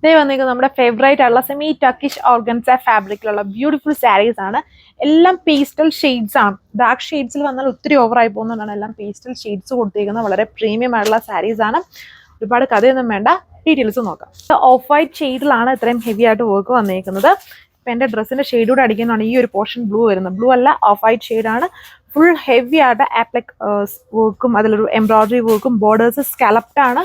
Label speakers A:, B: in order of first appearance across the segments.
A: ഇതേ വന്നിരിക്കുന്നത് നമ്മുടെ ഫേവറേറ്റ് ആയിട്ടുള്ള സെമി ടർക്കിഷ് ഓർഗൻസ ഫാബ്രിക്കിലുള്ള ബ്യൂട്ടിഫുൾ സാരീസ് ആണ്. എല്ലാം പേസ്റ്റൽ ഷെയ്ഡ്സ് ആണ്. ഡാർക്ക് ഷെയ്ഡ്സിൽ വന്നാൽ ഒത്തിരി ഓവറായി പോകുന്നതുകൊണ്ടാണ് എല്ലാം പേസ്റ്റൽ ഷെയ്ഡ്സ് കൊടുത്തിരിക്കുന്നത്. വളരെ പ്രീമിയം ആയിട്ടുള്ള സാരീസ് ആണ്. ഒരുപാട് കഥയൊന്നും വേണ്ട, ഡീറ്റെയിൽസ് നോക്കാം. ഓഫ് വൈറ്റ് ഷെയ്ഡിലാണ് ഇത്രയും ഹെവി ആയിട്ട് വർക്ക് വന്നിരിക്കുന്നത്. ഇപ്പം എൻ്റെ ഡ്രസ്സിന്റെ ഷെയ്ഡ് കൂടെ അടിക്കുന്നതാണ് ഈ ഒരു പോർഷൻ ബ്ലൂ വരുന്നത്. ബ്ലൂ അല്ല, ഓഫ് വൈറ്റ് ഷെയ്ഡാണ്. ഫുൾ ഹെവി ആയിട്ട് ആപ്ലിക് വർക്കും അതിലൊരു എംബ്രോയിഡറി വർക്കും ബോർഡേഴ്സ് സ്കാലപ്ഡ് ആണ്.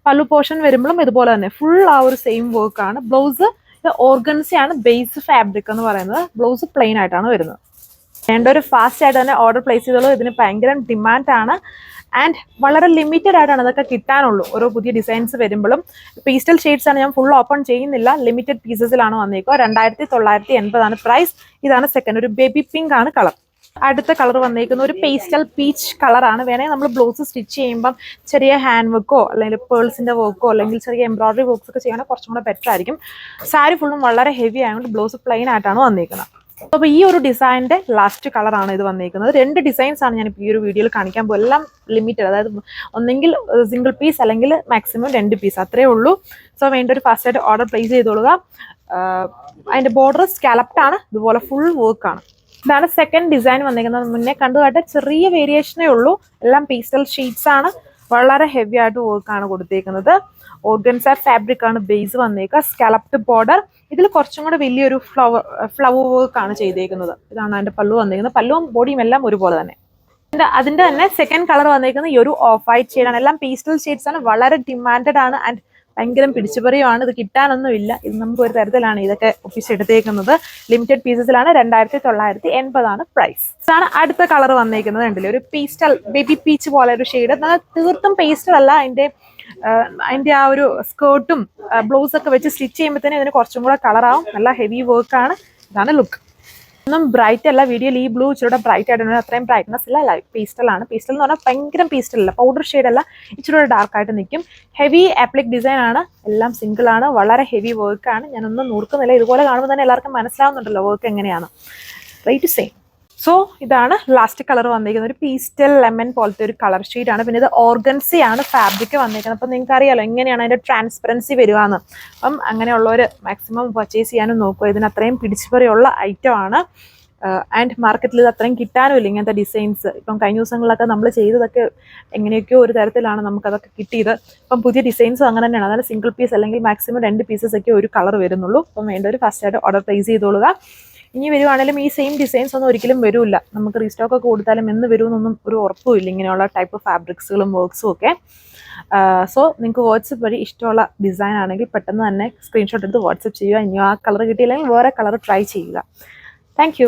A: പല്ലു പോർഷൻ വരുമ്പോഴും ഇതുപോലെ തന്നെ ഫുൾ ആ ഒരു സെയിം വർക്ക് ആണ്. ബ്ലൗസ് ഓർഗൻസിയാണ് ബേസ് ഫാബ്രിക് എന്ന് പറയുന്നത്. ബ്ലൗസ് പ്ലെയിൻ ആയിട്ടാണ് വരുന്നത്. വേണ്ട ഒരു ഫാസ്റ്റ് ആയിട്ട് തന്നെ ഓർഡർ പ്ലേസ് ചെയ്തോളൂ. ഇതിന് ഭയങ്കര ഡിമാൻഡാണ് ആൻഡ് വളരെ ലിമിറ്റഡ് ആയിട്ടാണ് ഇതൊക്കെ കിട്ടാനുള്ളൂ. ഓരോ പുതിയ ഡിസൈൻസ് വരുമ്പോഴും പേസ്റ്റൽ ഷെയ്ഡ്സ് ആണ്, ഞാൻ ഫുൾ ഓപ്പൺ ചെയ്യുന്നില്ല. ലിമിറ്റഡ് പീസസിലാണ് വന്നേക്കുക. 2980 പ്രൈസ്. ഇതാണ് സെക്കൻഡ്, ഒരു ബേബി പിങ്ക് ആണ് കളർ. അടുത്ത കളർ വന്നേക്കുന്ന ഒരു പേസ്റ്റൽ പീച്ച് കളറാണ്. വേണമെങ്കിൽ നമ്മൾ ബ്ലൗസ് സ്റ്റിച്ച് ചെയ്യുമ്പം ചെറിയ ഹാൻഡ് വർക്കോ അല്ലെങ്കിൽ പേൾസിന്റെ വർക്കോ അല്ലെങ്കിൽ ചെറിയ എംബ്രോയിഡറി വർക്ക്സ് ഒക്കെ ചെയ്യണമെങ്കിൽ കുറച്ചും കൂടെ ബെറ്റർ ആയിരിക്കും. സാരി ഫുള്ളും വളരെ ഹെവി ആയതുകൊണ്ട് ബ്ലൗസ് പ്ലെയിൻ ആയിട്ടാണ് വന്നേക്കുന്നത്. അപ്പോൾ ഈ ഒരു ഡിസൈനിന്റെ ലാസ്റ്റ് കളറാണ് ഇത് വന്നിരിക്കുന്നത്. 2 ഡിസൈൻസ് ആണ് ഞാൻ ഇപ്പോൾ ഈ ഒരു വീഡിയോയിൽ കാണിക്കാൻ പോകും. എല്ലാം ലിമിറ്റഡ്, അതായത് ഒന്നെങ്കിൽ സിംഗിൾ പീസ് അല്ലെങ്കിൽ മാക്സിമം 2 പീസ്, അത്രേ ഉള്ളൂ. സോ വേണ്ട ഒരു ഫസ്റ്റ് ആയിട്ട് ഓർഡർ പ്ലേസ് ചെയ്തോളുക. അതിന്റെ ബോർഡർ സ്കാലപ്ഡ് ആണ്, ഇതുപോലെ ഫുൾ വർക്ക് ആണ്. ഇതാണ് സെക്കൻഡ് ഡിസൈൻ വന്നിരിക്കുന്നത്. മുന്നേ കണ്ടുകാട്ട് ചെറിയ വേരിയേഷനേ ഉള്ളൂ. എല്ലാം പേസ്റ്റൽ ഷീറ്റ്സ് ആണ്. വളരെ ഹെവി ആയിട്ട് വർക്കാണ് കൊടുത്തേക്കുന്നത്. ഓർഗൻസ ഫാബ്രിക് ആണ് ബേസ് വന്നേക്കുക. Scalloped border. ഇതിൽ കുറച്ചും കൂടെ വലിയൊരു ഫ്ലവർ വർക്ക് ആണ് ചെയ്തേക്കുന്നത്. ഇതാണ് അതിന്റെ പല്ലു വന്നിരിക്കുന്നത്. പല്ലുവും ബോഡിയും എല്ലാം ഒരുപോലെ തന്നെ. അതിന്റെ തന്നെ സെക്കൻഡ് കളർ വന്നിരിക്കുന്നത് ഈ ഒരു ഓഫ് വൈറ്റ് ഷെയ്ഡാണ്. എല്ലാം പേസ്റ്റൽ ഷെയ്ഡ്സ് ആണ്. വളരെ ഡിമാൻഡഡ് ആണ് ആൻഡ് ഭയങ്കര പിടിച്ചുപറിയുമാണ്. ഇത് കിട്ടാനൊന്നുമില്ല. ഇത് നമുക്ക് ഒരു തരത്തിലാണ് ഇതൊക്കെ ഒപ്പിച്ചെടുത്തേക്കുന്നത്. ലിമിറ്റഡ് പീസസിലാണ്. 2980 പ്രൈസ്. ഇതാണ് അടുത്ത കളർ വന്നേക്കുന്നത്. കണ്ടില്ലേ, ഒരു പേസ്റ്റൽ ബേബി പീച്ച് പോലെ ഒരു ഷെയ്ഡ്. തീർത്തും പേസ്റ്റൽ അല്ല. അതിന്റെ ആ ഒരു സ്കേർട്ടും ബ്ലൗസ് ഒക്കെ വെച്ച് സ്റ്റിച്ച് ചെയ്യുമ്പോഴത്തേനും ഇതിന് കുറച്ചും കൂടെ കളറാവും. നല്ല ഹെവി വർക്കാണ്. ഇതാണ് ലുക്ക്. ഒന്നും ബ്രൈറ്റ് അല്ല. വീഡിയോയിൽ ഈ ബ്ലൂ ഇച്ചിരി ബ്രൈറ്റ് ആയിട്ടുണ്ട്. അത്രയും ബ്രൈറ്റ്നസ് ഇല്ല. പേസ്റ്റൽ ആണ്. പേസ്റ്റൽ എന്ന് പറഞ്ഞാൽ ഭയങ്കര പേസ്റ്റൽ അല്ല, പൗഡർ ഷെയ്ഡ് അല്ല, ഇച്ചിരി ഡാർക്ക് ആയിട്ട് നിൽക്കും. ഹെവി ആപ്ലിക് ഡിസൈൻ ആണ്. എല്ലാം സിംഗിൾ ആണ്. വളരെ ഹെവി വർക്കാണ്. ഞാനൊന്നും നോക്കുന്നില്ല. ഇതുപോലെ കാണുമ്പോൾ തന്നെ എല്ലാവർക്കും മനസ്സിലാവുന്നുണ്ടല്ലോ വർക്ക് എങ്ങനെയാണ്. Rate same. സോ ഇതാണ് ലാസ്റ്റ് കളർ വന്നിരിക്കുന്നത്. ഒരു പീസ്റ്റൽ ലെമൺ പോലത്തെ ഒരു കളർ ഷെയ്ഡാണ്. പിന്നെ ഇത് ഓർഗൻസിയാണ് ഫാബ്രിക് വന്നിരിക്കുന്നത്. അപ്പം നിങ്ങൾക്ക് അറിയാലോ എങ്ങനെയാണ് അതിന്റെ ട്രാൻസ്പെറൻസി വരുവാന്ന്. അപ്പം അങ്ങനെയുള്ളവർ മാക്സിമം പർച്ചേസ് ചെയ്യാനും നോക്കുക. ഇതിന് അത്രയും പിടിച്ചുപറിയുള്ള ഐറ്റം ആണ്. ആൻഡ് മാർക്കറ്റിൽ ഇത് അത്രയും കിട്ടാനുമില്ല ഇങ്ങനത്തെ ഡിസൈൻസ്. ഇപ്പം കഴിഞ്ഞ ദിവസങ്ങളിലൊക്കെ നമ്മൾ ചെയ്തതൊക്കെ എങ്ങനെയൊക്കെയോ ഒരു തരത്തിലാണ് നമുക്കതൊക്കെ കിട്ടിയത്. ഇപ്പം പുതിയ ഡിസൈൻസും അങ്ങനെ തന്നെയാണ്. അതായത് സിംഗിൾ പീസ് അല്ലെങ്കിൽ മാക്സിമം 2 പീസസ് ഒക്കെ ഒരു കളർ വരുന്നുള്ളൂ. അപ്പം വേണ്ട ഒരു ഫസ്റ്റ് ആയിട്ട് ഓർഡർ പ്ലേസ് ചെയ്തോളുക. ഇനി വരുവാണെങ്കിലും ഈ സെയിം ഡിസൈൻസ് ഒന്നും ഒരിക്കലും വരില്ല. നമുക്ക് റീസ്റ്റോക്ക് ഒക്കെ കൊടുത്താലും എന്ന് വരുമെന്നൊന്നും ഒരു ഉറപ്പുമില്ല ഇങ്ങനെയുള്ള ടൈപ്പ് ഫാബ്രിക്സുകളും വർക്ക്സും ഒക്കെ. സോ നിങ്ങൾക്ക് വാട്സപ്പ് വഴി ഇഷ്ടമുള്ള ഡിസൈൻ ആണെങ്കിൽ പെട്ടെന്ന് തന്നെ സ്ക്രീൻഷോട്ട് എടുത്ത് വാട്സപ്പ് ചെയ്യുക. ഇനി ആ കളർ കിട്ടിയില്ലെങ്കിൽ വേറെ കളർ ട്രൈ ചെയ്യുക. താങ്ക്